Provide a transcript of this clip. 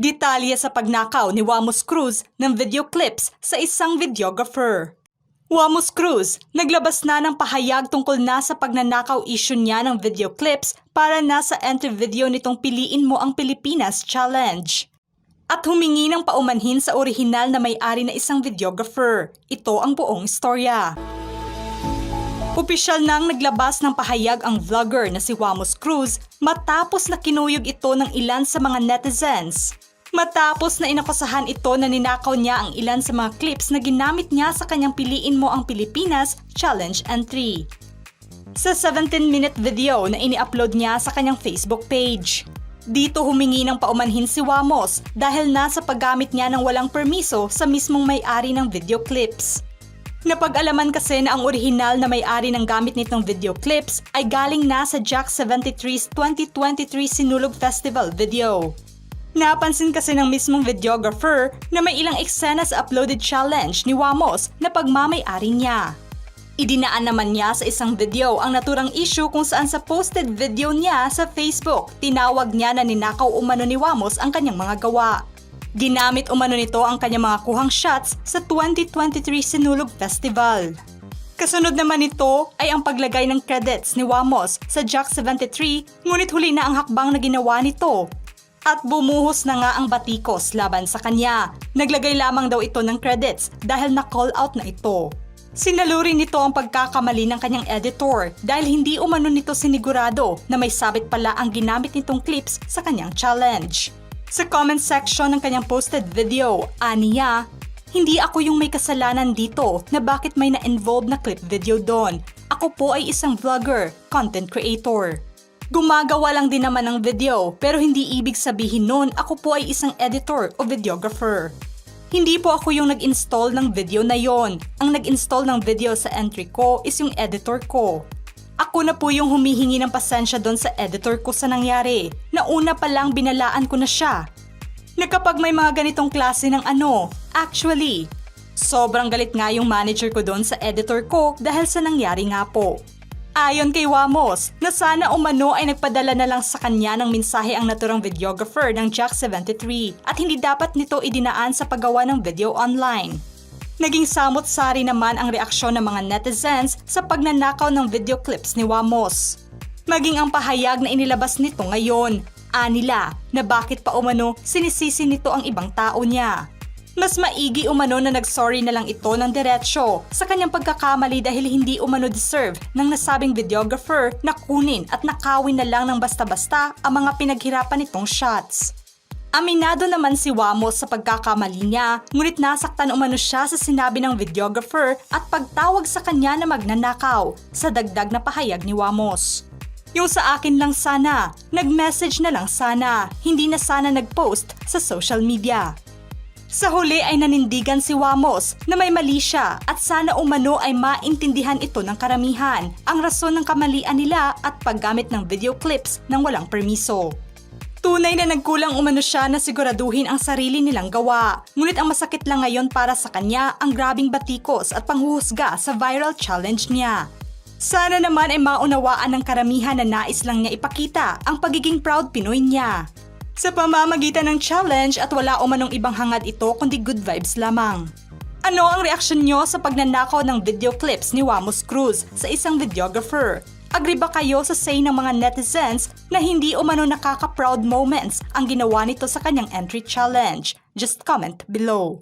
Detalye sa pagnakaw ni Wamos Cruz ng video clips sa isang videographer. Wamos Cruz, naglabas na ng pahayag tungkol na sa pagnanakaw issue niya ng video clips para na sa entry video nitong Piliin Mo ang Pilipinas Challenge. At humingi ng paumanhin sa orihinal na may-ari na isang videographer. Ito ang buong istorya. Opisyal nang naglabas ng pahayag ang vlogger na si Wamos Cruz matapos na kinuyog ito ng ilan sa mga netizens. Matapos na inakusahan ito na ninakaw niya ang ilan sa mga clips na ginamit niya sa kanyang Piliin Mo ang Pilipinas Challenge entry. Sa 17-minute video na ini-upload niya sa kanyang Facebook page. Dito humingi ng paumanhin si Wamos dahil nasa paggamit niya ng walang permiso sa mismong may-ari ng video clips. Napag-alaman kasi na ang orihinal na may-ari ng gamit nitong video clips ay galing na sa Jack 73's 2023 Sinulog Festival video. Napansin kasi ng mismong videographer na may ilang eksena sa uploaded challenge ni Wamos na pagmamay-ari niya. Idinaan naman niya sa isang video ang naturang issue kung saan sa posted video niya sa Facebook, tinawag niya na ninakaw umano ni Wamos ang kanyang mga gawa. Ginamit umano nito ang kanyang mga kuhang shots sa 2023 Sinulog Festival. Kasunod naman nito ay ang paglagay ng credits ni Wamos sa Jack 73, ngunit huli na ang hakbang na ginawa nito. At bumuhos na nga ang batikos laban sa kanya. Naglagay lamang daw ito ng credits dahil na-call out na ito. Sinaluri nito ang pagkakamali ng kanyang editor dahil hindi umano nito sinigurado na may sabit pala ang ginamit nitong clips sa kanyang challenge. Sa comment section ng kanyang posted video, aniya, "Hindi ako yung may kasalanan dito na bakit may na-involve na clip video doon. Ako po ay isang vlogger, content creator. Gumagawa lang din naman ng video pero hindi ibig sabihin nun ako po ay isang editor o videographer. Hindi po ako yung nag-install ng video na yon. Ang nag-install ng video sa entry ko is yung editor ko. Ako na po yung humihingi ng pasensya doon sa editor ko sa nangyari. Nauna pa lang binalaan ko na siya. Na kapag may mga ganitong klase ng actually, sobrang galit nga yung manager ko doon sa editor ko dahil sa nangyari nga po." Ayon kay Wamos, na sana umano ay nagpadala na lang sa kanya ng mensahe ang naturang videographer ng Jack 73 at hindi dapat nito idinaan sa paggawa ng video online. Naging samot-sari naman ang reaksyon ng mga netizens sa pagnanakaw ng video clips ni Wamos. Maging ang pahayag na inilabas nito ngayon, anila na bakit pa umano sinisisi nito ang ibang tao niya. Mas maigi umano na nag-sorry na lang ito ng diretsyo sa kanyang pagkakamali dahil hindi umano deserve ng nasabing videographer na kunin at nakawin na lang ng basta-basta ang mga pinaghirapan nitong shots. Aminado naman si Wamos sa pagkakamali niya, ngunit nasaktan umano siya sa sinabi ng videographer at pagtawag sa kanya na magnanakaw, sa dagdag na pahayag ni Wamos. "Yung sa akin lang sana, nag-message na lang sana, hindi na sana nag-post sa social media." Sa huli ay nanindigan si Wamos na may mali siya at sana umano ay maintindihan ito ng karamihan ang rason ng kamalian nila at paggamit ng video clips ng walang permiso. Tunay na nagkulang umano siya na siguraduhin ang sarili nilang gawa, ngunit ang masakit lang ngayon para sa kanya ang grabing batikos at panghuhusga sa viral challenge niya. Sana naman ay maunawaan ng karamihan na nais lang niya ipakita ang pagiging proud Pinoy niya. Sa pamamagitan ng challenge at wala umanong ibang hangad ito kundi good vibes lamang. Ano ang reaksyon nyo sa pagnanakaw ng video clips ni Wamos Cruz sa isang videographer? Agree ba kayo sa say ng mga netizens na hindi umano nakaka-proud moments ang ginawa nito sa kanyang entry challenge? Just comment below.